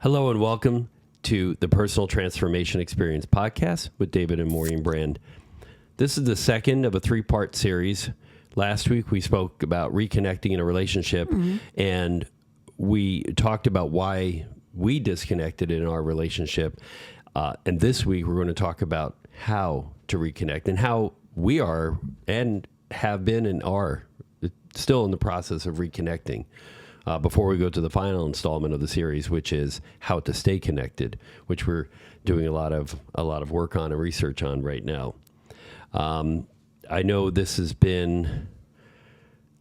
Hello and welcome to the Personal Transformation Experience podcast with David and Maureen Brand. This is the second of a three-part series. Last week we spoke about reconnecting in a relationship, and we talked about why we disconnected in our relationship. And this week we're going to talk about how to reconnect and how we are and have been and are still in the process of reconnecting. Before we go to the final installment of the series, which is how to stay connected, which we're doing a lot of work on and research on right now. I know this has been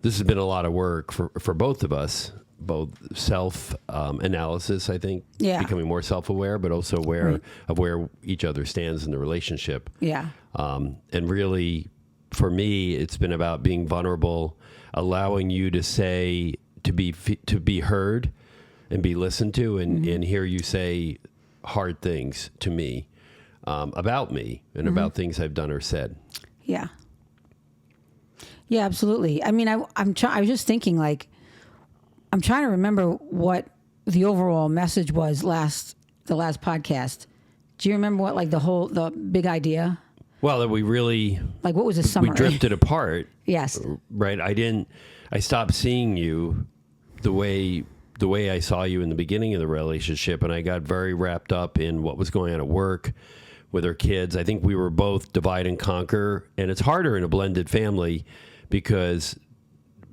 a lot of work for both of us, both self analysis, I think, becoming more self-aware, but also aware of where each other stands in the relationship. Yeah. And really, for me, it's been about being vulnerable, allowing you to say, to be heard and be listened to and hear you say hard things to me, about me and about things I've done or said. Yeah. Yeah, absolutely. I mean, I was just thinking, like, I'm trying to remember what the overall message was the last podcast. Do you remember what, like, the big idea? Well, that we really, like, what was the summary? We drifted apart. Yes. Right. I stopped seeing you the way I saw you in the beginning of the relationship, and I got very wrapped up in what was going on at work with our kids. I think we were both divide and conquer, and it's harder in a blended family because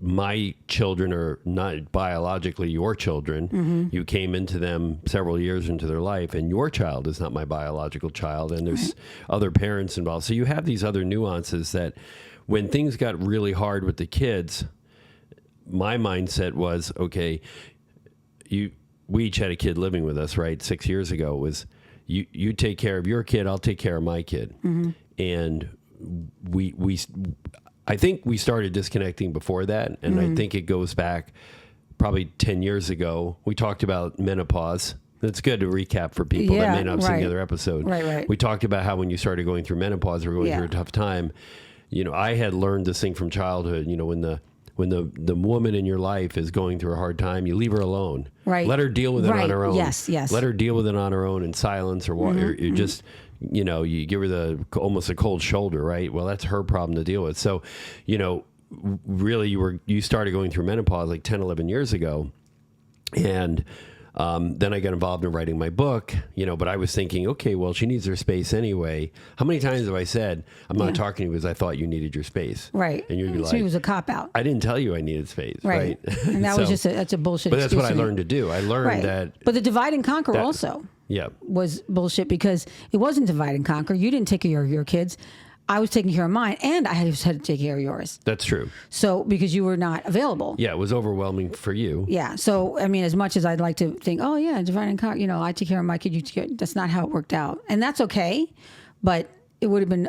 my children are not biologically your children. You came into them several years into their life, and your child is not my biological child, and there's other parents involved. So you have these other nuances that when things got really hard with the kids, my mindset was, okay, we each had a kid living with us, right? 6 years ago was you take care of your kid, I'll take care of my kid. And I think we started disconnecting before that. And I think it goes back probably 10 years ago. We talked about menopause. It's good to recap for people that may not have seen the other episode. Right. We talked about how when you started going through menopause or going through a tough time, I had learned this thing from childhood, when the woman in your life is going through a hard time, you leave her alone. Right. Let her deal with it on her own. Yes. Let her deal with it on her own in silence or what. You just, you give her almost a cold shoulder, right? Well, that's her problem to deal with. So, really you started going through menopause like 10, 11 years ago. And then I got involved in writing my book, but I was thinking, okay, well, she needs her space anyway. How many times have I said, I'm not talking to you because I thought you needed your space? Right. And you'd be So it was a cop-out. I didn't tell you I needed space. Right. And that was that's a bullshit But that's excuse. what I learned to do. I learned that. But the divide and conquer also was bullshit because it wasn't divide and conquer. You didn't take care of your kids. I was taking care of mine, and I had to take care of yours. That's true. So, because you were not available. Yeah, it was overwhelming for you. Yeah. So, I mean, as much as I'd like to think, oh, yeah, divide and conquer, I take care of my kid, that's not how it worked out. And that's okay, but it would have been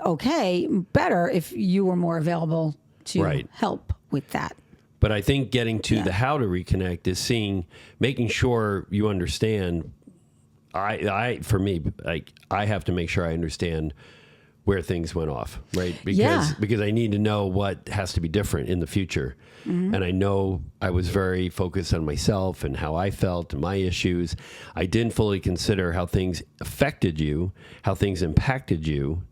better if you were more available to help with that. But I think getting to the how to reconnect is making sure you understand. For me, I have to make sure I understand where things went off, right? Because I need to know what has to be different in the future. And I know I was very focused on myself and how I felt and my issues. I didn't fully consider how things affected you, how things impacted you,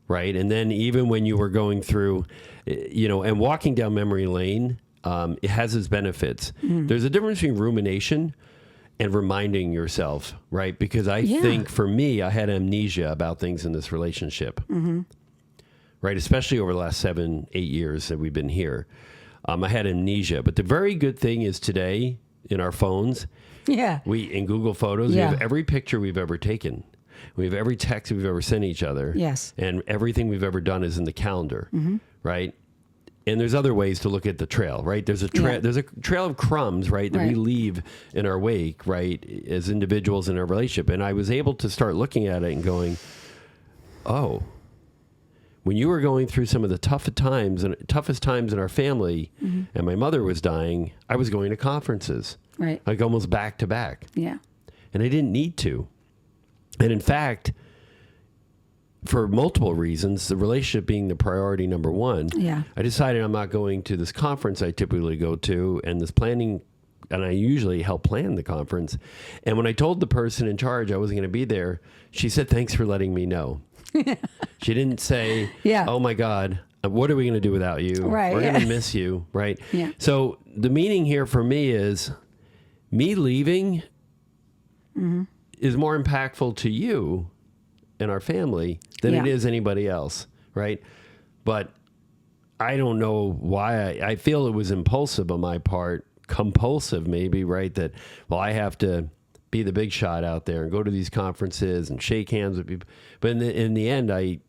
right? And then even when you were going through, and walking down memory lane, it has its benefits. There's a difference between rumination and reminding yourself, right? Because I think for me, I had amnesia about things in this relationship, right? Especially over the last 7-8 years that we've been here. I had amnesia. But the very good thing is today in our phones, in Google Photos, we have every picture we've ever taken. We have every text we've ever sent each other. Yes. And everything we've ever done is in the calendar, right? And there's other ways to look at the trail, right? There's a trail of crumbs, right, that we leave in our wake, right, as individuals in our relationship. And I was able to start looking at it and going, oh, when you were going through some of the toughest times in our family, and my mother was dying, I was going to conferences, right, like almost back to back. Yeah. And I didn't need to. And in fact, for multiple reasons, the relationship being the priority number one, I decided I'm not going to this conference I typically go to and this planning and I usually help plan the conference. And when I told the person in charge I wasn't going to be there, she said, "Thanks for letting me know." She didn't say, "Oh my God, what are we going to do without you? Right, We're going to miss you." Right. Yeah. So the meaning here for me is me leaving is more impactful to you and our family than it is anybody else. Right. But I don't know why I feel it was impulsive on my part, compulsive maybe, right? That, well, I have to be the big shot out there and go to these conferences and shake hands with people. But in the end, I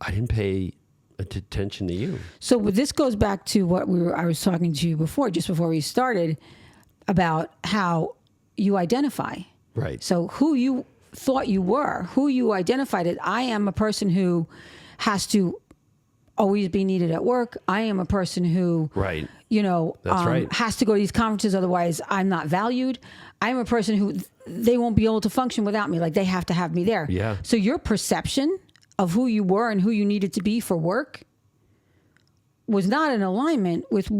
didn't pay attention to you. So this goes back to what I was talking to you before, just before we started, about how you identify. Right. So who you thought you were, who you identified as. I am a person who has to always be needed at work. I am a person who, right. That's right. Has to go to these conferences. Otherwise I'm not valued. I'm a person who they won't be able to function without me. Like they have to have me there. Yeah. So your perception of who you were and who you needed to be for work was not in alignment with,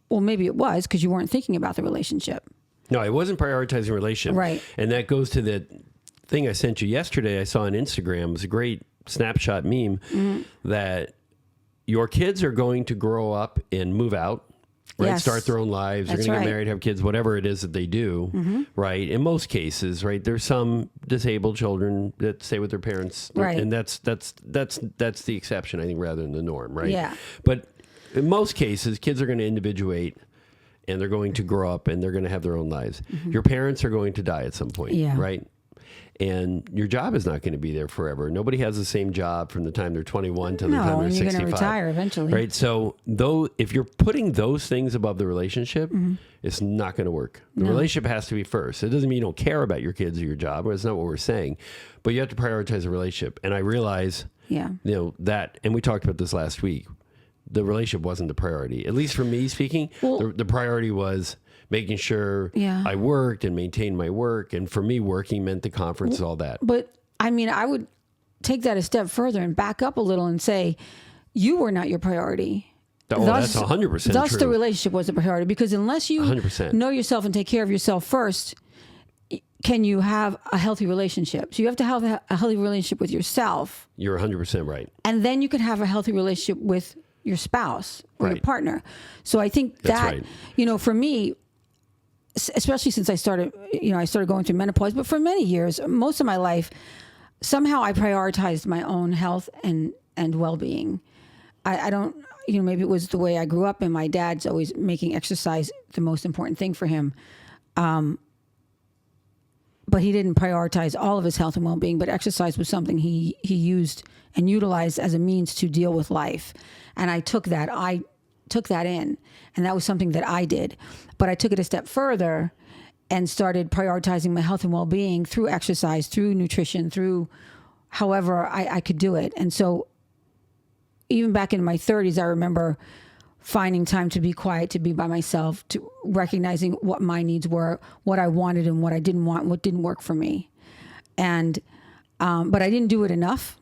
well, maybe it was because you weren't thinking about the relationship. No, I wasn't prioritizing relationship. Right. And that goes to the thing I sent you yesterday. I saw on Instagram. It was a great snapshot meme that your kids are going to grow up and move out, right? Yes. Start their own lives. They're That's going to right. get married, have kids, whatever it is that they do, right? In most cases, right? There's some disabled children that stay with their parents, Right. and that's the exception, I think, rather than the norm, right? Yeah. But in most cases, kids are going to individuate, and they're going to grow up, and they're going to have their own lives. Your parents are going to die at some point, Yeah. right? And your job is not going to be there forever. Nobody has the same job from the time they're 21 to the time they're and you're 65. going to retire eventually. Right. So if you're putting those things above the relationship, it's not going to work. The relationship has to be first. It doesn't mean you don't care about your kids or your job. That's not what we're saying. But you have to prioritize the relationship. And I realize, that, and we talked about this last week, the relationship wasn't the priority. At least for me speaking, the priority was making sure I worked and maintained my work. And for me, working meant the conference, all that. But I mean, I would take that a step further and back up a little and say, you were not your priority. Oh, that's 100% true. Thus, the relationship was a priority, because unless you 100%. know yourself and take care of yourself first, can you have a healthy relationship? So you have to have a healthy relationship with yourself. You're 100% right. And then you can have a healthy relationship with your spouse or your partner. So I think that, for me, especially since I started going through menopause, but for many years, most of my life, somehow I prioritized my own health and well-being. I don't, maybe it was the way I grew up, and my dad's always making exercise the most important thing for him. But he didn't prioritize all of his health and well-being, but exercise was something he used and utilized as a means to deal with life. And I took that in, and that was something that I did. But I took it a step further and started prioritizing my health and well-being through exercise, through nutrition, through however I could do it. And so even back in my 30s, I remember finding time to be quiet, to be by myself, to recognizing what my needs were, what I wanted and what I didn't want, what didn't work for me. And, but I didn't do it enough.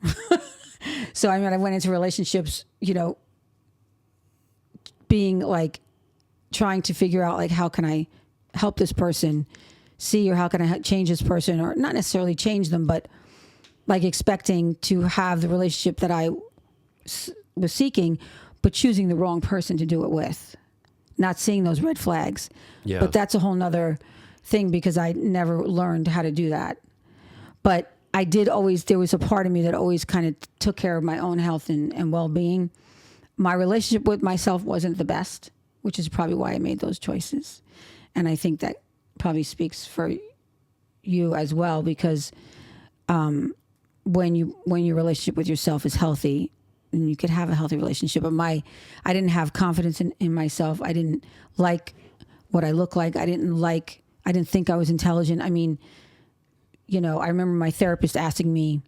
So, I went into relationships, being like, trying to figure out, like, how can I help this person see, or how can I change this person, or not necessarily change them, but like expecting to have the relationship that I was seeking, but choosing the wrong person to do it with, not seeing those red flags. Yeah. But that's a whole nother thing, because I never learned how to do that. But I did always, there was a part of me that always kind of took care of my own health and well-being. My relationship with myself wasn't the best, which is probably why I made those choices. And I think that probably speaks for you as well, because when your relationship with yourself is healthy, and you could have a healthy relationship. But I didn't have confidence in myself. I didn't like what I look like. I didn't think I was intelligent. I remember my therapist asking me,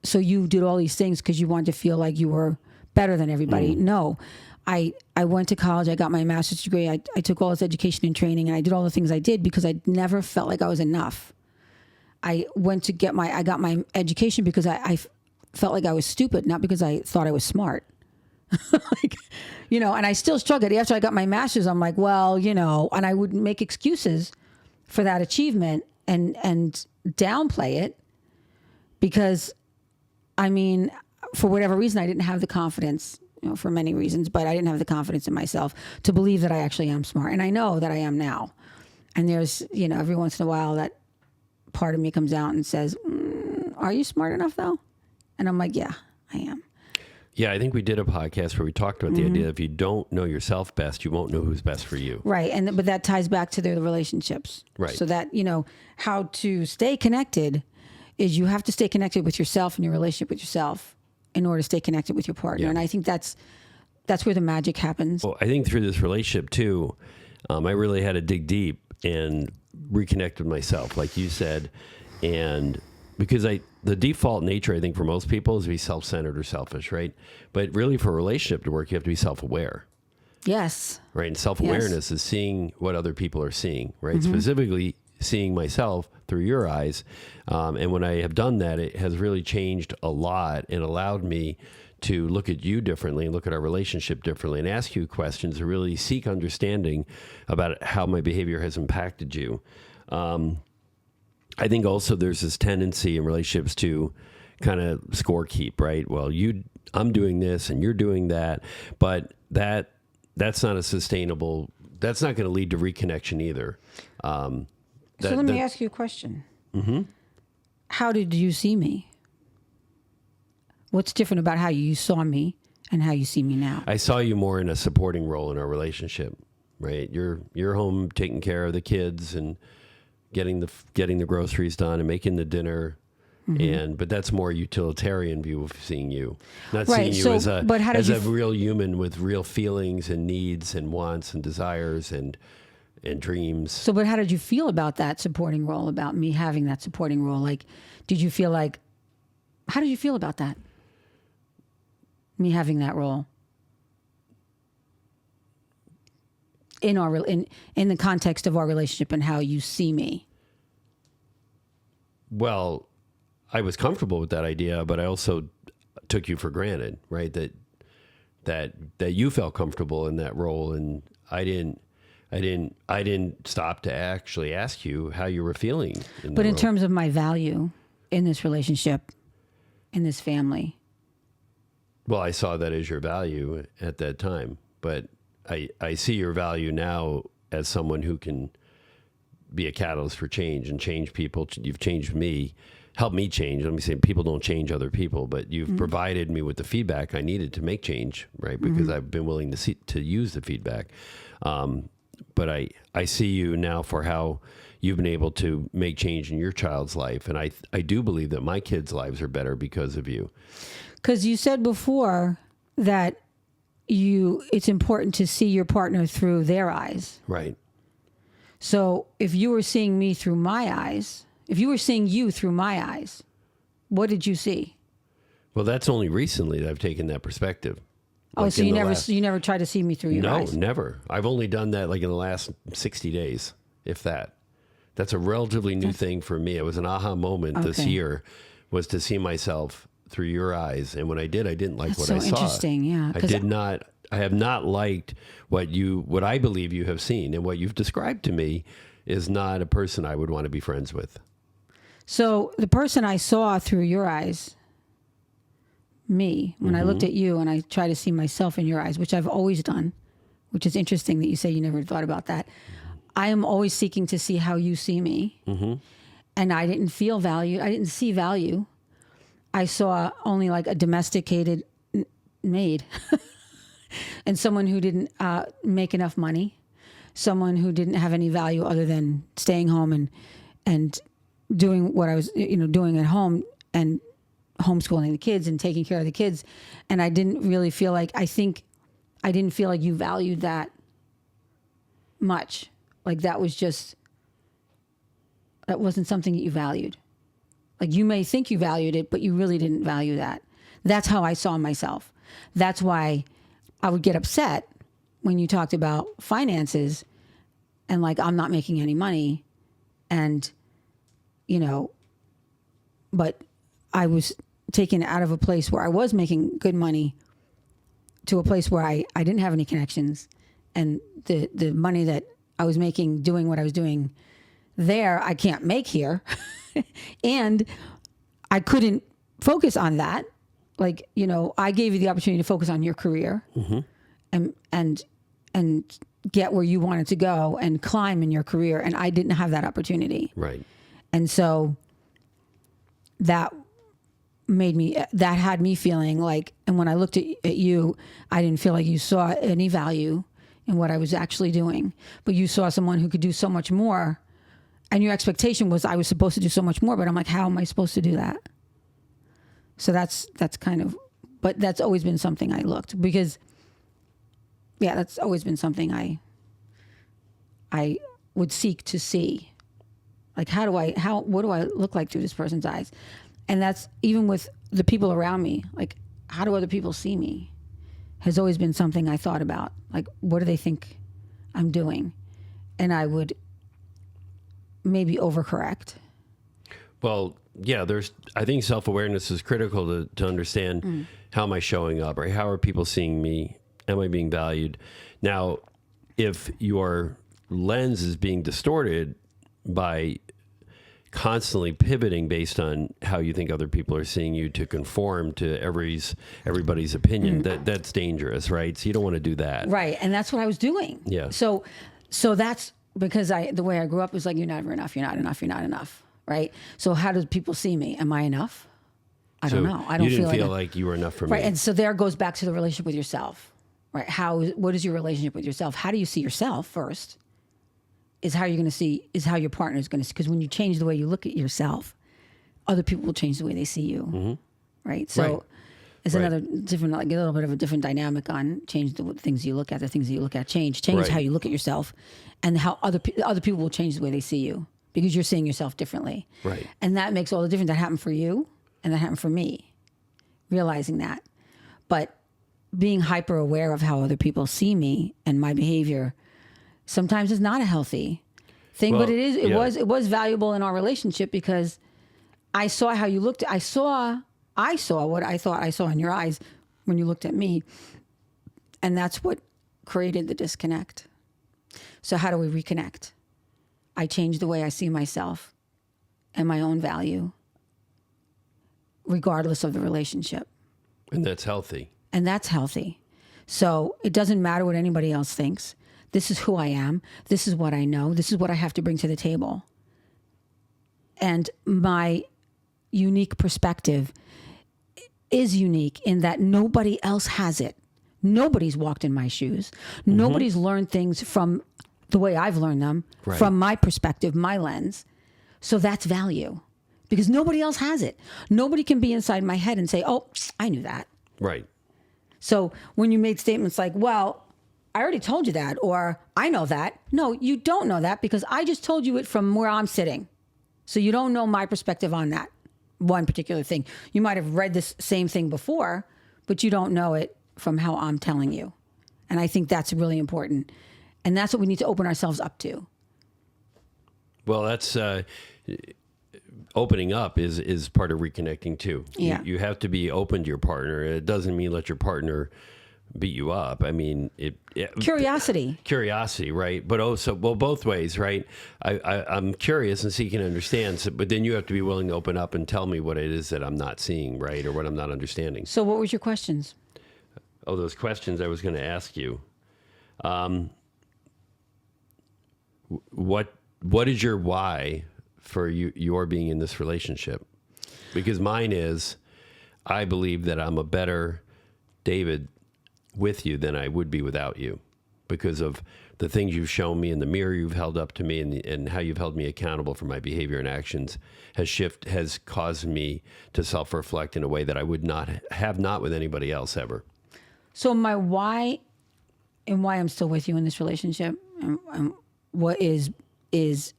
so you did all these things because you wanted to feel like you were better than everybody. No, I went to college. I got my master's degree. I took all this education and training, and I did all the things I did because I never felt like I was enough. I got my education because I felt like I was stupid, not because I thought I was smart. like, and I still struggled after I got my master's. I'm like, well, and I would make excuses for that achievement and downplay it because, for whatever reason, I didn't have the confidence, for many reasons, but I didn't have the confidence in myself to believe that I actually am smart. And I know that I am now. And there's, every once in a while that part of me comes out and says, are you smart enough though? And I'm like, yeah, I am. Yeah, I think we did a podcast where we talked about the idea that if you don't know yourself best, you won't know who's best for you. Right. But that ties back to the relationships. Right. So that, how to stay connected is you have to stay connected with yourself and your relationship with yourself in order to stay connected with your partner. Yeah. And I think that's where the magic happens. Well, I think through this relationship too, I really had to dig deep and reconnect with myself, like you said. And because the default nature, I think, for most people is to be self-centered or selfish, right? But really, for a relationship to work, you have to be self-aware. Yes. Right. And self-awareness is seeing what other people are seeing, right? Specifically seeing myself through your eyes. And when I have done that, it has really changed a lot and allowed me to look at you differently and look at our relationship differently and ask you questions to really seek understanding about how my behavior has impacted you. I think also there's this tendency in relationships to kind of score keep, right? Well, I'm doing this and you're doing that, but that's not a sustainable, that's not going to lead to reconnection either. So let me ask you a question. Mm-hmm. How did you see me? What's different about how you saw me and how you see me now? I saw you more in a supporting role in our relationship, right? You're home taking care of the kids and getting the groceries done and making the dinner. But that's more a utilitarian view of seeing you, not seeing you as a real human with real feelings and needs and wants and desires and dreams. So, but how did you feel about that supporting role, about me having that supporting role? Like, how did you feel about that? Me having that role in the context of our relationship and how you see me. Well, I was comfortable with that idea, but I also took you for granted, right? That you felt comfortable in that role, and I didn't stop to actually ask you how you were feeling. But in terms of my value in this relationship, in this family. Well, I saw that as your value at that time, but I see your value now as someone who can be a catalyst for change and change people. You've changed me, helped me change. Let me say, people don't change other people, but you've provided me with the feedback I needed to make change, right? Because I've been willing to use the feedback. But I see you now for how you've been able to make change in your child's life. And I do believe that my kids' lives are better because of you. Because you said before that it's important to see your partner through their eyes. Right. So if you were seeing me through my eyes, if you were seeing you through my eyes, what did you see? Well, that's only recently that I've taken that perspective. Oh, so you never tried to see me through your eyes? No, never. I've only done that like in the last 60 days, if that. That's a relatively new thing for me. It was an aha moment this year, was to see myself through your eyes. And when I did, I didn't like what I saw. That's so interesting, yeah. I have not liked what I believe you have seen, and what you've described to me is not a person I would want to be friends with. So the person I saw through your eyes, me, when I looked at you and I tried to see myself in your eyes, which I've always done, which is interesting that you say you never thought about that. I am always seeking to see how you see me. And I didn't feel value. I didn't see value. I saw only like a domesticated maid and someone who didn't make enough money, someone who didn't have any value other than staying home and doing what I was, doing at home and homeschooling the kids and taking care of the kids. And I didn't really feel like, I didn't feel like you valued that much. Like that wasn't something that you valued. Like you may think you valued it, but you really didn't value that. That's how I saw myself. That's why I would get upset when you talked about finances and like, I'm not making any money. And, but I was taken out of a place where I was making good money to a place where I didn't have any connections, and the money that I was making doing what I was doing there, I can't make here. And I couldn't focus on that. Like, I gave you the opportunity to focus on your career and get where you wanted to go and climb in your career. And I didn't have that opportunity. Right. And so that had me feeling like, and when I looked at you, I didn't feel like you saw any value in what I was actually doing, but you saw someone who could do so much more. And your expectation was I was supposed to do so much more, but I'm like, how am I supposed to do that? So that's kind of, but that's always been something I looked, because that's always been something I would seek to see. Like, what do I look like through this person's eyes? And that's even with the people around me. Like, how do other people see me? Has always been something I thought about. Like, what do they think I'm doing? And I would maybe overcorrect. Well, yeah, I think self-awareness is critical to understand how am I showing up, right? How are people seeing me? Am I being valued? Now, if your lens is being distorted by constantly pivoting based on how you think other people are seeing you to conform to everybody's opinion, that's dangerous, right? So you don't want to do that. Right. And that's what I was doing. Yeah. So that's because the way I grew up was like, you're never enough, you're not enough, you're not enough. Right. So how do people see me? Am I enough? I don't know. I don't you didn't feel like you were enough for me. Right. And so there goes back to the relationship with yourself, right? What is your relationship with yourself? How do you see yourself first? Is how your partner is going to see. Because when you change the way you look at yourself, other people will change the way they see you. Mm-hmm. Right. So it's another different, like a little bit of a different dynamic on change the things you look at, the things that you look at, change how you look at yourself, and how other people will change the way they see you, because you're seeing yourself differently. Right. And that makes all the difference. That happened for you and that happened for me, realizing that. But being hyper aware of how other people see me and my behavior sometimes is not a healthy thing, but it was valuable in our relationship, because I saw how you looked. I saw what I thought I saw in your eyes when you looked at me. And that's what created the disconnect. So how do we reconnect? I change the way I see myself and my own value, regardless of the relationship. And that's healthy. So it doesn't matter what anybody else thinks. This is who I am. This is what I know. This is what I have to bring to the table. And my unique perspective is unique in that nobody else has it. Nobody's walked in my shoes. Mm-hmm. Nobody's learned things from the way I've learned them, from my perspective, my lens. So that's value, because nobody else has it. Nobody can be inside my head and say, oh, I knew that. Right. So when you made statements like, well, I already told you that, or I know that. No, you don't know that, because I just told you it from where I'm sitting. So you don't know my perspective on that one particular thing. You might have read this same thing before, but you don't know it from how I'm telling you. And I think that's really important. And that's what we need to open ourselves up to. Well, that's opening up is part of reconnecting too. Yeah. You have to be open to your partner. It doesn't mean let your partner beat you up. I mean, curiosity, right? But also, well, both ways, right? I'm curious and seeking to understand, but then you have to be willing to open up and tell me what it is that I'm not seeing, right? Or what I'm not understanding. So what was your questions? Oh, those questions I was going to ask you. What is your why for your being in this relationship? Because mine is, I believe that I'm a better David with you than I would be without you, because of the things you've shown me and the mirror you've held up to me, and how you've held me accountable for my behavior and actions has caused me to self-reflect in a way that I would not with anybody else ever. So my why and why I'm still with you in this relationship, and what is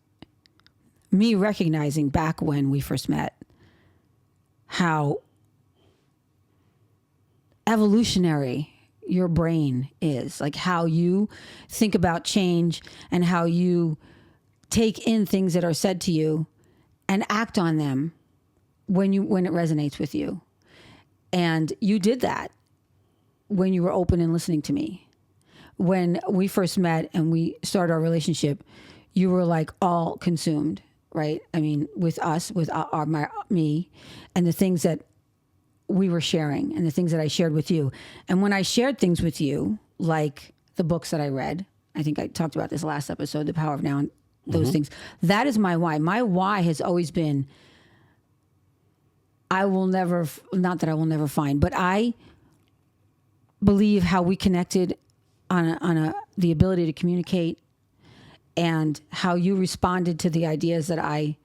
me recognizing back when we first met how evolutionary your brain is, like how you think about change and how you take in things that are said to you and act on them when it resonates with you. And you did that when you were open and listening to me. When we first met and we started our relationship, you were like all consumed, right? I mean, with us, with me, and the things that we were sharing and the things that I shared with you. And when I shared things with you, like the books that I read, I think I talked about this last episode, The Power of Now, and those things. That is my why. My why has always been, not that I will never find, but I believe how we connected on the ability to communicate, and how you responded to the ideas that I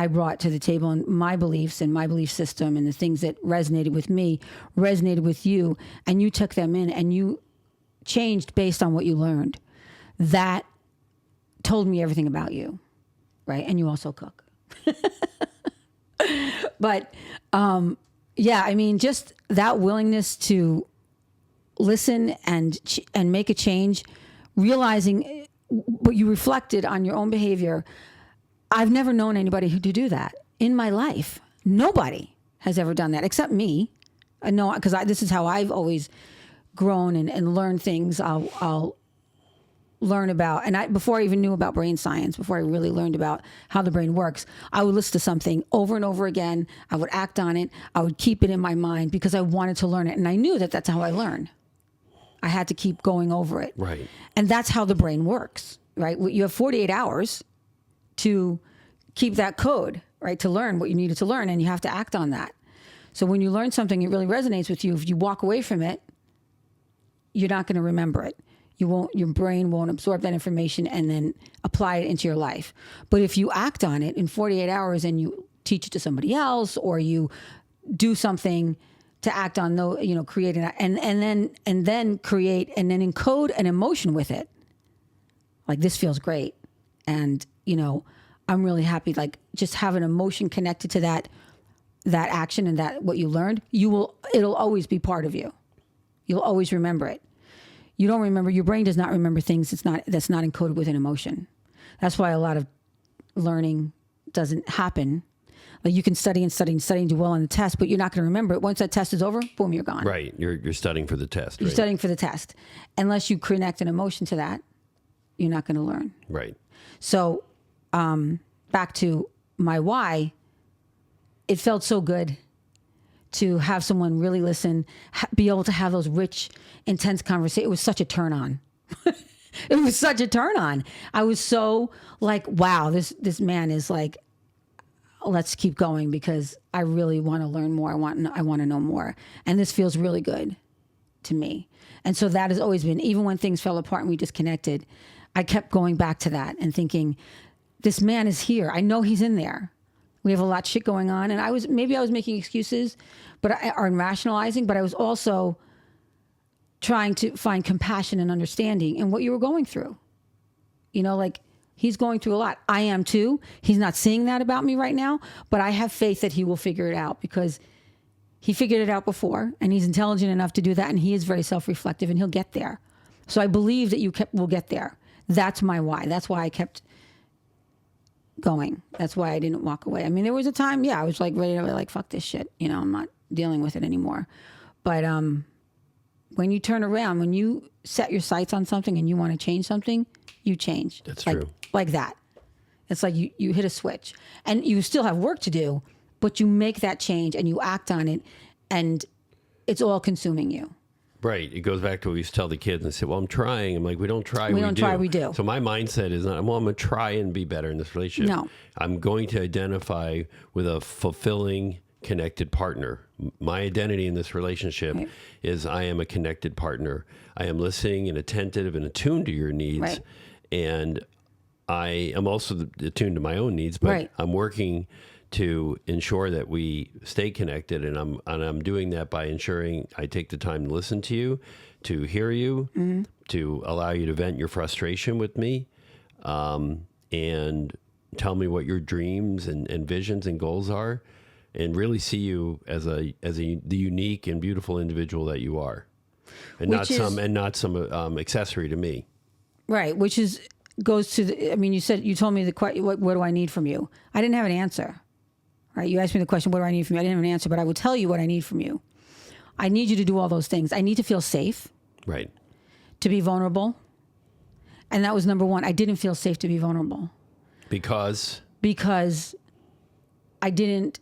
brought to the table, and my beliefs and my belief system and the things that resonated with me resonated with you, and you took them in and you changed based on what you learned. That told me everything about you, right? And you also cook. But yeah, I mean, just that willingness to listen and make a change, realizing what you reflected on your own behavior. I've never known anybody who to do that in my life. Nobody has ever done that except me. I know, because this is how I've always grown and learned things. I'll learn about, and before I even knew about brain science, before I really learned about how the brain works, I would listen to something over and over again. I would act on it. I would keep it in my mind because I wanted to learn it. And I knew that that's how I learn. I had to keep going over it. Right. And that's how the brain works, right? You have 48 hours to keep that code, right? To learn what you needed to learn, and you have to act on that. So when you learn something, it really resonates with you. If you walk away from it, you're not going to remember it. Your brain won't absorb that information and then apply it into your life. But if you act on it in 48 hours and you teach it to somebody else, or you do something to act on, create and then create and then encode an emotion with it. Like, this feels great. And, I'm really happy. Like, just have an emotion connected to that action and that what you learned, it'll always be part of you. You'll always remember it. You don't remember, your brain does not remember things that's not encoded with an emotion. That's why a lot of learning doesn't happen. Like, you can study and do well on the test, but you're not going to remember it. Once that test is over, boom, you're gone. Right. You're studying for the test. You're right? studying for the test. Unless you connect an emotion to that, you're not going to learn. Right. So, back to my why, it felt so good to have someone really listen, be able to have those rich, intense conversations. It was such a turn on. It was such a turn on. I was so like, wow, this man is like, let's keep going, because I really want to learn more. I want to know more. And this feels really good to me. And so that has always been, even when things fell apart and we disconnected, I kept going back to that and thinking, this man is here. I know he's in there. We have a lot of shit going on. And I was making excuses, or rationalizing, but I was also trying to find compassion and understanding in what you were going through. Like, he's going through a lot. I am too. He's not seeing that about me right now, but I have faith that he will figure it out, because he figured it out before, and he's intelligent enough to do that. And he is very self-reflective, and he'll get there. So I believe that will get there. That's my why. That's why I kept going. That's why I didn't walk away. I mean, there was a time, I was like ready to like, fuck this shit. I'm not dealing with it anymore. But when you turn around, when you set your sights on something and you want to change something, you change. That's true. Like that. It's like you hit a switch, and you still have work to do, but you make that change and you act on it, and it's all consuming you. Right. It goes back to what we used to tell the kids, and they say, well, I'm trying. I'm like, we don't try, we don't do. try, we do. So my mindset is not, well, I'm going to try and be better in this relationship. No. I'm going to identify with a fulfilling, connected partner. My identity in this relationship is I am a connected partner. I am listening and attentive and attuned to your needs. Right. And I am also attuned to my own needs, but I'm working to ensure that we stay connected, and I'm doing that by ensuring I take the time to listen to you, to hear you, to allow you to vent your frustration with me, and tell me what your dreams and visions and goals are, and really see you as the unique and beautiful individual that you are, and not some accessory to me. Right, which goes to you told me the question, what do I need from you? I didn't have an answer. Right? You asked me the question, what do I need from you? I didn't have an answer, but I will tell you what I need from you. I need you to do all those things. I need to feel safe Right. to be vulnerable. And that was number one. I didn't feel safe to be vulnerable. Because I didn't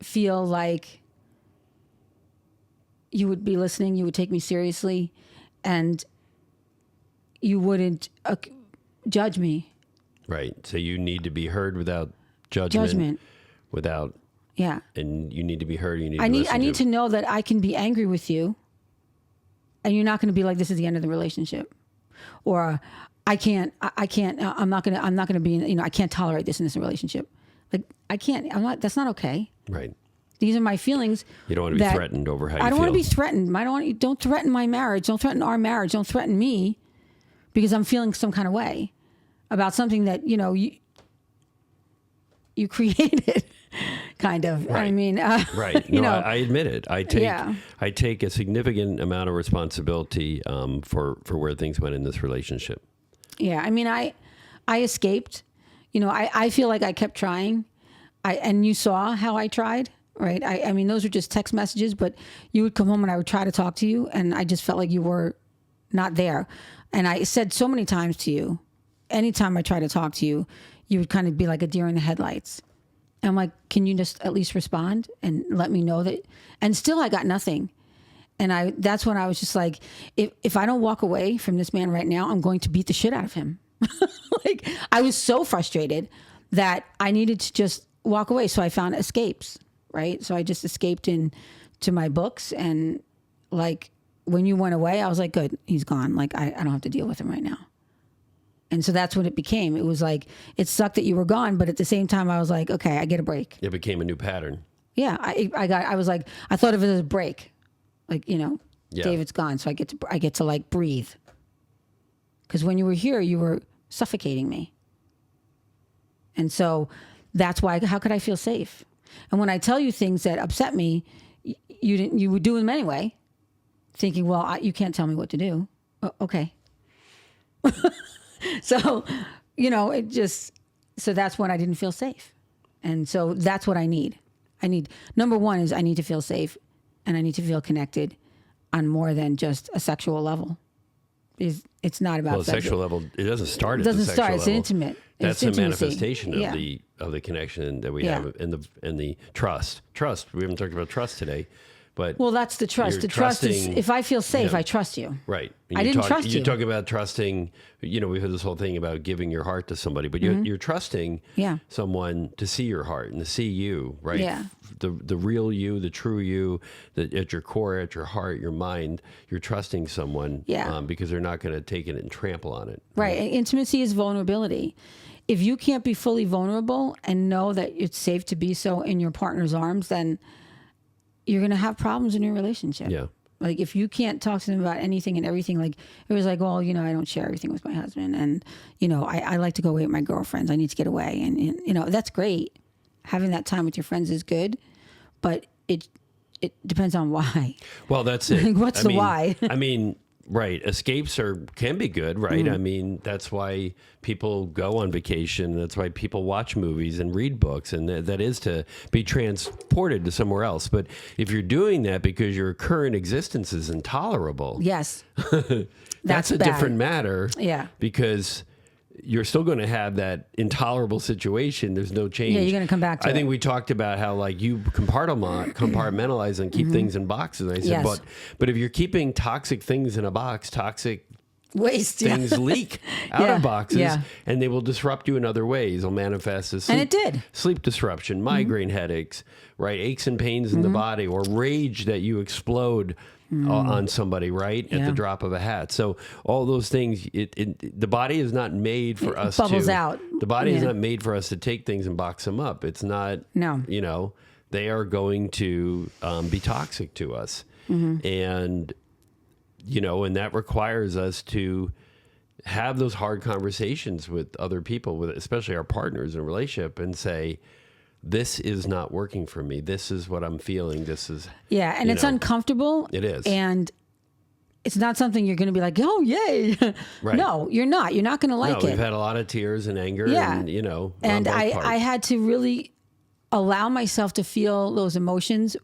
feel like you would be listening, you would take me seriously, and you wouldn't judge me. Right. So you need to be heard without judgment. Without. Yeah. And you need to be heard. You need. I need to know that I can be angry with you, and you're not going to be like, this is the end of the relationship, or I'm not going to be, I can't tolerate this in this relationship. Like, that's not okay. Right. These are my feelings. You don't want to be threatened over how you feel. I don't want to be threatened. Don't threaten my marriage. Don't threaten our marriage. Don't threaten me because I'm feeling some kind of way about something that, you created, kind of. Right. I mean, right. No, I admit it. I take a significant amount of responsibility for where things went in this relationship. Yeah. I mean, I escaped. I feel like I kept trying. And you saw how I tried, right? I mean, those were just text messages, but you would come home and I would try to talk to you, and I just felt like you were not there. And I said so many times to you, anytime I try to talk to you, you would kind of be like a deer in the headlights. And I'm like, can you just at least respond and let me know that? And still I got nothing. And that's when I was just like, if I don't walk away from this man right now, I'm going to beat the shit out of him. Like, I was so frustrated that I needed to just walk away. So I found escapes, right? So I just escaped into my books. And like, when you went away, I was like, good, he's gone. Like, I don't have to deal with him right now. And so that's what it became. It was like, it sucked that you were gone, but at the same time, I was like, okay, I get a break. It became a new pattern. Yeah, I was like, I thought of it as a break. Like, David's gone, so I get to like breathe. Because when you were here, you were suffocating me. And so that's why, how could I feel safe? And when I tell you things that upset me, you would do them anyway, thinking, well, you can't tell me what to do. Okay. So, so that's when I didn't feel safe. And so that's what I need. Number one is I need to feel safe, and I need to feel connected on more than just a sexual level. It's not about sexual level. It doesn't start. It doesn't at the start. Sexual It's level. intimate. That's it's a intimacy. manifestation of the connection that we have in the trust. Trust. We haven't talked about trust today, but that's the trust. The trust is, if I feel safe, I trust you. Right. I didn't trust you. You talk about trusting. We've had this whole thing about giving your heart to somebody, but you're trusting someone to see your heart and to see you, right? Yeah. The real you, the true you, at your core, at your heart, your mind. You're trusting someone, because they're not going to take it and trample on it. Right. And intimacy is vulnerability. If you can't be fully vulnerable and know that it's safe to be so in your partner's arms, then you're going to have problems in your relationship. Yeah. Like, if you can't talk to them about anything and everything, like, it was like, well, I don't share everything with my husband. And, I like to go away with my girlfriends. I need to get away. And that's great. Having that time with your friends is good, but it depends on why. Well, that's it. Like, what's the why? I mean, right. Escapes can be good, right? I mean, that's why people go on vacation. That's why people watch movies and read books, and that is to be transported to somewhere else. But if you're doing that because your current existence is intolerable, yes, that's a bad. different matter. Yeah, because you're still going to have that intolerable situation. There's no change. Yeah, you're going to come back to it. I think we talked about how, like, you compartmentalize and keep things in boxes. And I said, Yes. but if you're keeping toxic things in a box, toxic waste things leak out of boxes, Yeah. and they will disrupt you in other ways. They'll manifest as And it did. sleep disruption, migraine headaches, right? Aches and pains in the body, or rage that you explode on somebody, right? At the drop of a hat. So all those things, the body is not made for us bubbles to. out. The body is not made for us to take things and box them up. It's not. No. They are going to be toxic to us, and and that requires us to have those hard conversations with other people, with especially our partners in a relationship, and say, this is not working for me. This is what I'm feeling. This is... Yeah, and it's uncomfortable. It is. And it's not something you're going to be like, oh, yay. Right. No, you're not. You're not going to like it. We've had a lot of tears and anger. Yeah. And, and on both parts. I had to really allow myself to feel those emotions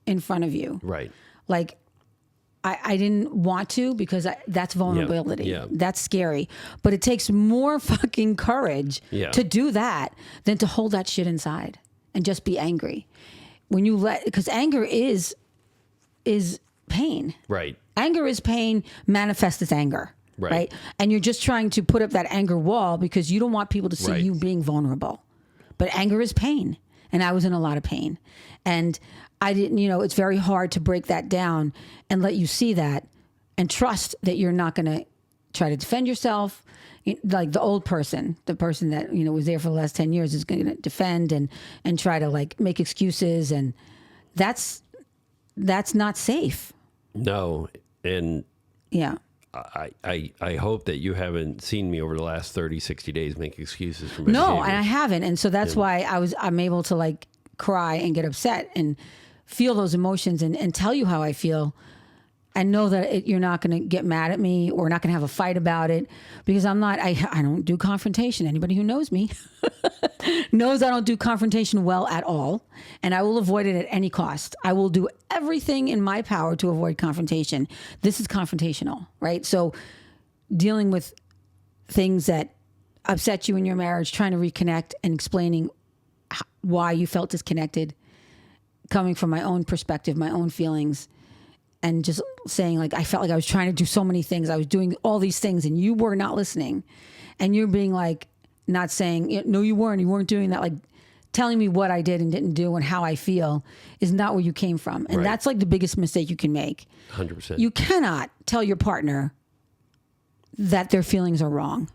in front of you. Right. like, I didn't want to because that's vulnerability. Yeah. That's scary. But it takes more fucking courage to do that than to hold that shit inside and just be angry. When you because anger is pain. Right. Anger is pain manifest as anger. Right. And you're just trying to put up that anger wall because you don't want people to see you being vulnerable. But anger is pain. And I was in a lot of pain. And I didn't, it's very hard to break that down and let you see that and trust that you're not going to try to defend yourself. Like the old person, the person that, was there for the last 10 years is going to defend and try to like make excuses. And that's not safe. No. And yeah. I hope that you haven't seen me over the last 30, 60 days make excuses for my behavior. No, and I haven't. And so that's why I'm able to like cry and get upset and feel those emotions and tell you how I feel and know that you're not going to get mad at me or not going to have a fight about it because I don't do confrontation. Anybody who knows me knows I don't do confrontation well at all, and I will avoid it at any cost. I will do everything in my power to avoid confrontation. This is confrontational, right? So dealing with things that upset you in your marriage, trying to reconnect and explaining why you felt disconnected, coming from my own perspective, my own feelings, and just saying like, I felt like I was trying to do so many things. I was doing all these things and you were not listening. And you're being like, not saying, no, you weren't doing that. Like telling me what I did and didn't do and how I feel is not where you came from. And that's like the biggest mistake you can make. 100%. You cannot tell your partner that their feelings are wrong.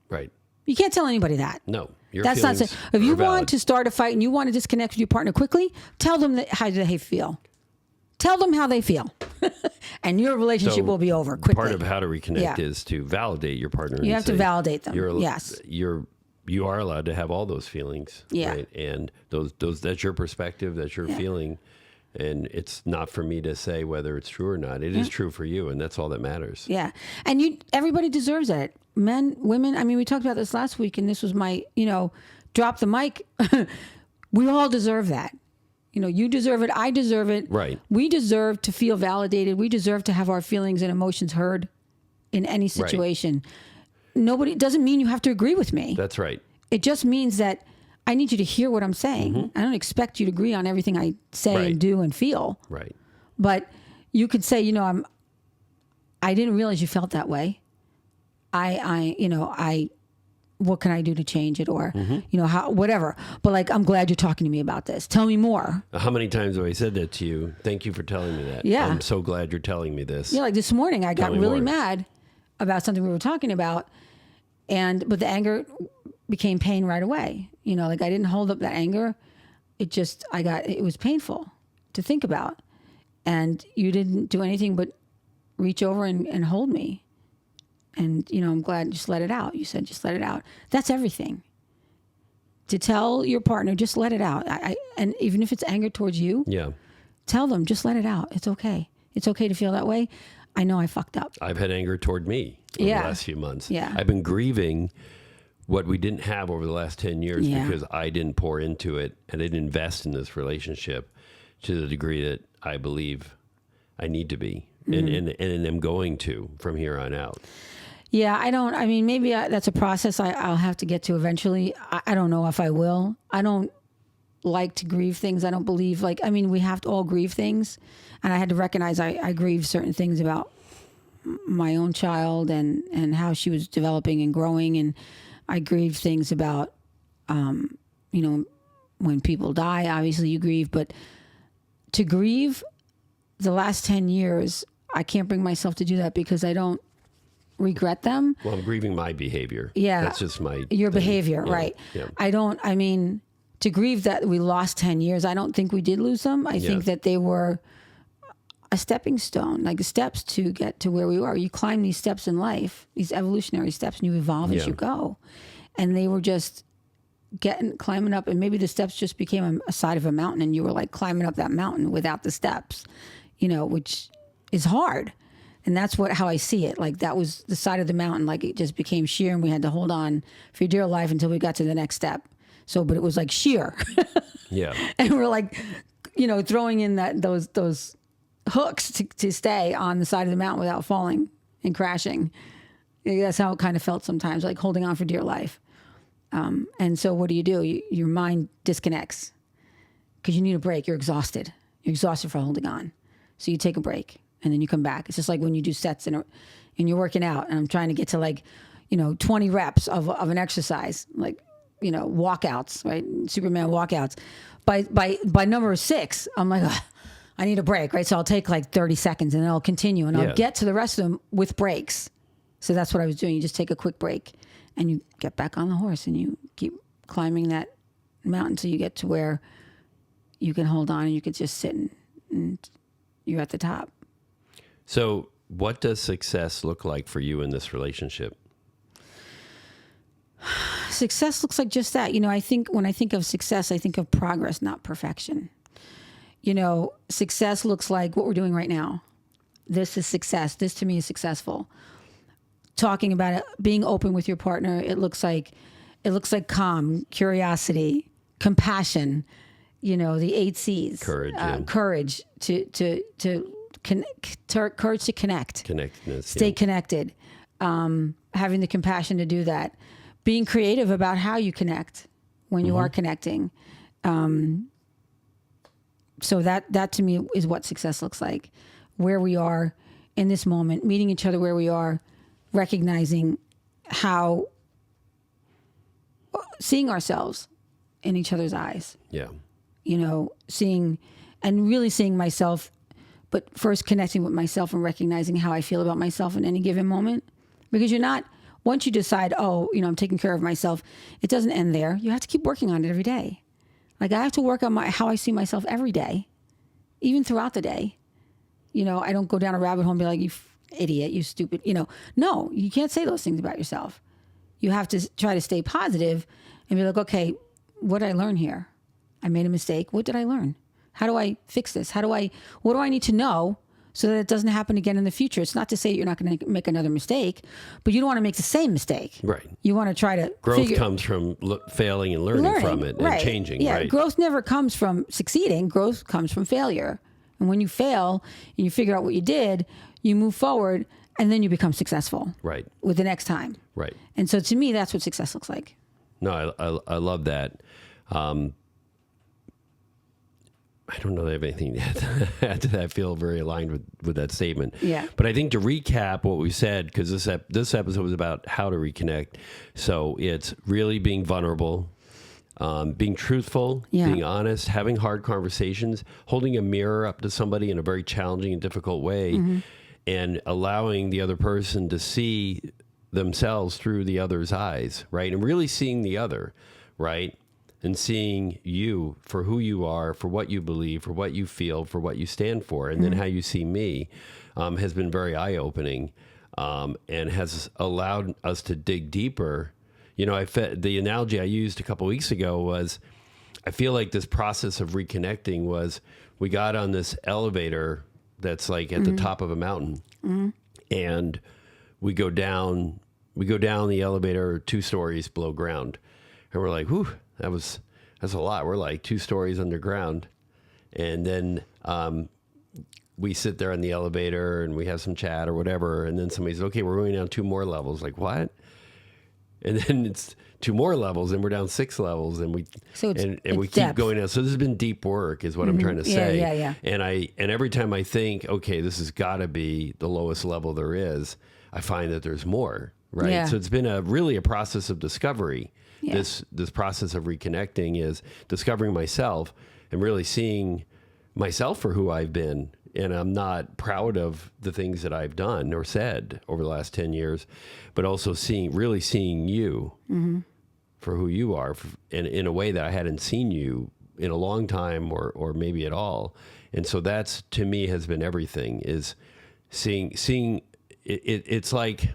Right. You can't tell anybody that. No. That's not safe. If you want to start a fight and you want to disconnect with your partner quickly, tell them how they feel. Tell them how they feel. And your relationship will be over quickly. Part of how to reconnect is to validate your partner. You have to validate them. Yes. You are allowed to have all those feelings. Yeah. Right? And those that's your perspective, that's your feeling. And it's not for me to say whether it's true or not. It is true for you, and that's all that matters. Yeah. And everybody deserves it. Men, women. I mean, we talked about this last week, and this was my, drop the mic. We all deserve that. You deserve it. I deserve it. Right. We deserve to feel validated. We deserve to have our feelings and emotions heard in any situation. Nobody, doesn't mean you have to agree with me. That's right. It just means that I need you to hear what I'm saying. Mm-hmm. I don't expect you to agree on everything I say and do and feel. Right. But you could say, I didn't realize you felt that way. What can I do to change it? Or, whatever. But like, I'm glad you're talking to me about this. Tell me more. How many times have I said that to you? Thank you for telling me that. Yeah. I'm so glad you're telling me this. Yeah. Like this morning, I got really mad about something we were talking about. But the anger became pain right away. Like I didn't hold up that anger. It was painful to think about. And you didn't do anything but reach over and hold me. And, I'm glad, just let it out. You said, just let it out. That's everything. To tell your partner, just let it out. And even if it's anger towards you, tell them, just let it out. It's okay. It's okay to feel that way. I know I fucked up. I've had anger toward me over the last few months. Yeah. I've been grieving what we didn't have over the last 10 years because I didn't pour into it and I didn't invest in this relationship to the degree that I believe I need to be and am going to from here on out. Yeah, maybe that's a process I'll have to get to eventually. I don't know if I will. I don't like to grieve things. I don't believe we have to all grieve things. And I had to recognize I grieve certain things about my own child and how she was developing and growing. And I grieve things about, when people die, obviously you grieve. But to grieve the last 10 years, I can't bring myself to do that because I don't regret them. Well, I'm grieving my behavior. Yeah. That's just your behavior, right. Yeah. To grieve that we lost 10 years, I don't think we did lose them. I think that they were a stepping stone, like steps to get to where we are. You climb these steps in life, these evolutionary steps, and you evolve as you go. And they were just climbing up, and maybe the steps just became a side of a mountain, and you were like climbing up that mountain without the steps, which is hard. And that's how I see it. Like that was the side of the mountain. Like it just became sheer and we had to hold on for dear life until we got to the next step. But it was like sheer. Yeah. And we're like, throwing in those hooks to stay on the side of the mountain without falling and crashing. That's how it kind of felt sometimes, like holding on for dear life. And so what do? Your mind disconnects because you need a break. You're exhausted. You're exhausted for holding on. So you take a break and then you come back. It's just like when you do sets and you're working out, and I'm trying to get to 20 reps of an exercise, walkouts, right? Superman walkouts. By number 6, I'm like, ugh, I need a break, right? So I'll take 30 seconds and then I'll continue and I'll get to the rest of them with breaks. So that's what I was doing. You just take a quick break and you get back on the horse and you keep climbing that mountain till you get to where you can hold on and you can just sit and you're at the top. So what does success look like for you in this relationship? Success looks like just that. I think when I think of success, I think of progress, not perfection. Success looks like what we're doing right now. This is success. This to me is successful. Talking about it, being open with your partner. It looks like calm, curiosity, compassion, the 8 C's. Courage. Courage courage to connect. Connectedness. Stay connected. Having the compassion to do that. Being creative about how you connect when you are connecting. So that to me is what success looks like. Where we are in this moment, meeting each other where we are, recognizing how, seeing ourselves in each other's eyes. Yeah. Seeing myself, but first connecting with myself and recognizing how I feel about myself in any given moment. Because once you decide, I'm taking care of myself, it doesn't end there. You have to keep working on it every day. I have to work on how I see myself every day, even throughout the day. I don't go down a rabbit hole and be like, you idiot, you stupid. No, you can't say those things about yourself. You have to try to stay positive and be like, okay, what did I learn here? I made a mistake. What did I learn? How do I fix this? What do I need to know so that it doesn't happen again in the future? It's not to say you're not going to make another mistake, but you don't want to make the same mistake. Right. You want to try to growth comes from failing and learning from it and changing. Yeah. Right. Growth never comes from succeeding. Growth comes from failure. And when you fail and you figure out what you did, you move forward and then you become successful. Right. With the next time. Right. And so to me, that's what success looks like. No, I love that. I don't know that I have anything to add to that. I feel very aligned with that statement. Yeah. But I think to recap what we said, because this episode was about how to reconnect. So it's really being vulnerable, being truthful, being honest, having hard conversations, holding a mirror up to somebody in a very challenging and difficult way, and allowing the other person to see themselves through the other's eyes, right? And really seeing the other, right? And seeing you for who you are, for what you believe, for what you feel, for what you stand for, and then how you see me has been very eye-opening and has allowed us to dig deeper. The analogy I used a couple weeks ago was, I feel like this process of reconnecting was, we got on this elevator that's at the top of a mountain, and we go down the elevator 2 stories below ground, and we're like, whew. That's a lot. We're 2 stories underground. And then we sit there in the elevator and we have some chat or whatever. And then somebody says, okay, we're going down 2 more levels. Like, what? And then it's 2 more levels and we're down 6 levels and we keep depth. going down. So this has been deep work is what I'm trying to say. Yeah. And every time I think, okay, this has got to be the lowest level there is, I find that there's more, right? Yeah. So it's been really a process of discovery. Yeah. This process of reconnecting is discovering myself and really seeing myself for who I've been. And I'm not proud of the things that I've done or said over the last 10 years, but also really seeing you for who you are in a way that I hadn't seen you in a long time or maybe at all. And so that's, to me, has been everything, is seeing it. It's like,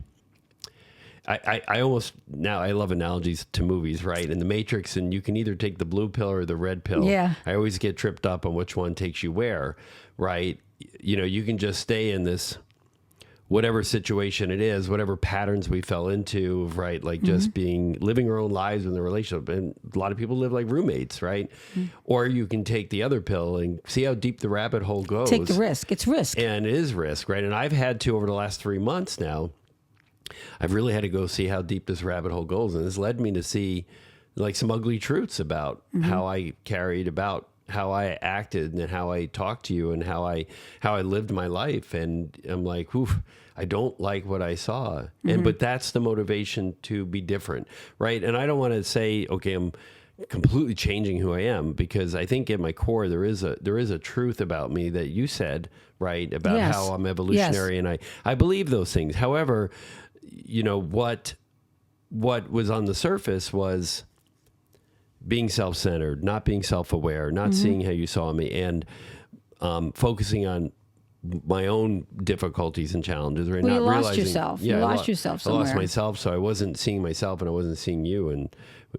I almost, now I love analogies to movies, right? In the Matrix, and you can either take the blue pill or the red pill. Yeah. I always get tripped up on which one takes you where, right? You can just stay in this whatever situation it is, whatever patterns we fell into, right? Like just living our own lives in the relationship. And a lot of people live like roommates, right? Or you can take the other pill and see how deep the rabbit hole goes. Take the risk. It's risk. And it is risk, right? And I've had to, over the last 3 months now, I've really had to go see how deep this rabbit hole goes. And this led me to see like some ugly truths about how I carried about, how I acted and how I talked to you and how I lived my life. And I'm like, oof, I don't like what I saw. But that's the motivation to be different. Right. And I don't want to say, okay, I'm completely changing who I am, because I think at my core, there is a truth about me that you said, right. About how I'm evolutionary. And I believe those things. However, what was on the surface was being self-centered, not being self-aware, not seeing how you saw me, and focusing on my own difficulties and challenges. Right? Well, not you lost realizing, yourself. Yeah, You lost yourself somewhere. I lost myself, so I wasn't seeing myself, and I wasn't seeing you, and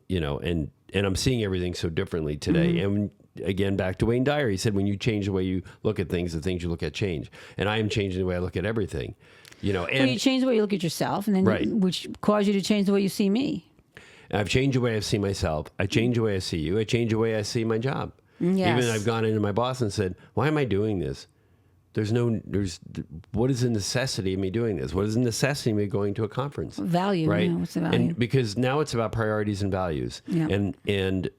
and I'm seeing everything so differently today. And again, back to Wayne Dyer, he said, when you change the way you look at things, the things you look at change. And I am changing the way I look at everything. And well, you change the way you look at yourself, and then which caused you to change the way you see me. I've changed the way I see myself. I changed the way I see you. I changed the way I see my job. Yes. Even I've gone into my boss and said, why am I doing this? What is the necessity of me doing this? What is the necessity of me going to a conference? Value, right? What's the value? And because now it's about priorities and values. Yeah. And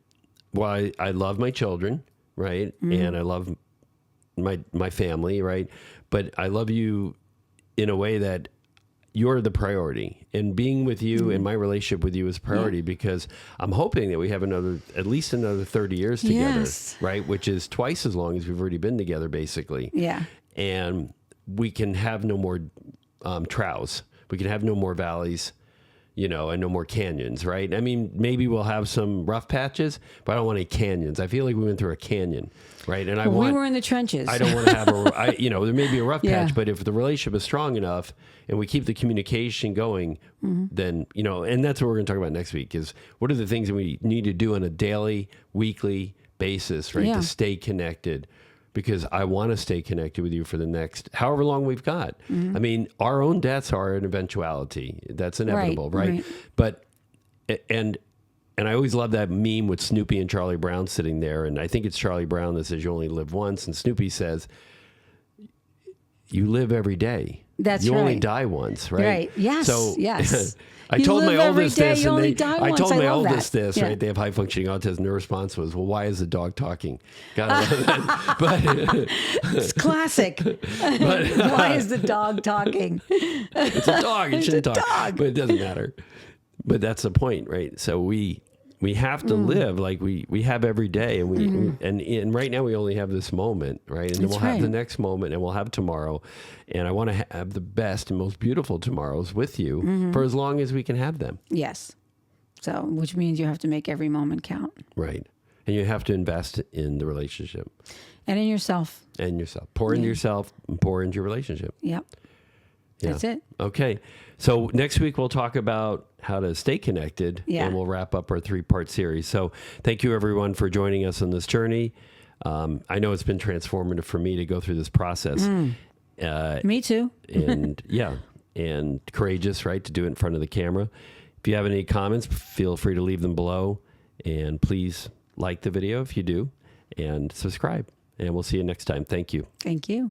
while I love my children, right? And I love my family, right? But I love you in a way that you're the priority, and being with you and my relationship with you is priority, because I'm hoping that we have at least another 30 years together, right? Which is twice as long as we've already been together, basically. Yeah. And we can have no more troughs. We can have no more valleys, and no more canyons, right? I mean, maybe we'll have some rough patches, but I don't want any canyons. I feel like we went through a canyon, right? And we were in the trenches. I don't want to have there may be a rough patch, but if the relationship is strong enough and we keep the communication going, then, and that's what we're going to talk about next week, is what are the things that we need to do on a daily, weekly basis, right? To stay connected, because I want to stay connected with you for the next however long we've got. I mean, our own deaths are an eventuality. That's inevitable, right? But, and I always love that meme with Snoopy and Charlie Brown sitting there. And I think it's Charlie Brown that says you only live once. And Snoopy says, you live every day. That's you right. only die once, right? Right. Yes. So yes. I told my oldest this, and I told my oldest this, right? They have high functioning autism. Their response was, "Well, why is the dog talking?" God, but it's classic. Why is the dog talking? It's a dog. It shouldn't talk, but it doesn't matter. But that's the point, right? So we have to live like we have every day, and and right now we only have this moment, right? And then we'll have the next moment, and we'll have tomorrow. And I want to have the best and most beautiful tomorrows with you for as long as we can have them. Yes. So, which means you have to make every moment count. Right. And you have to invest in the relationship. And in yourself. And yourself. Pour into yourself and pour into your relationship. Yep. Yeah. That's it. Okay. So next week we'll talk about how to stay connected, and we'll wrap up our 3-part series. So thank you everyone for joining us on this journey. I know it's been transformative for me to go through this process. Me too. And and courageous, right, to do it in front of the camera. If you have any comments, feel free to leave them below, and please like the video if you do, and subscribe, and we'll see you next time. Thank you. Thank you.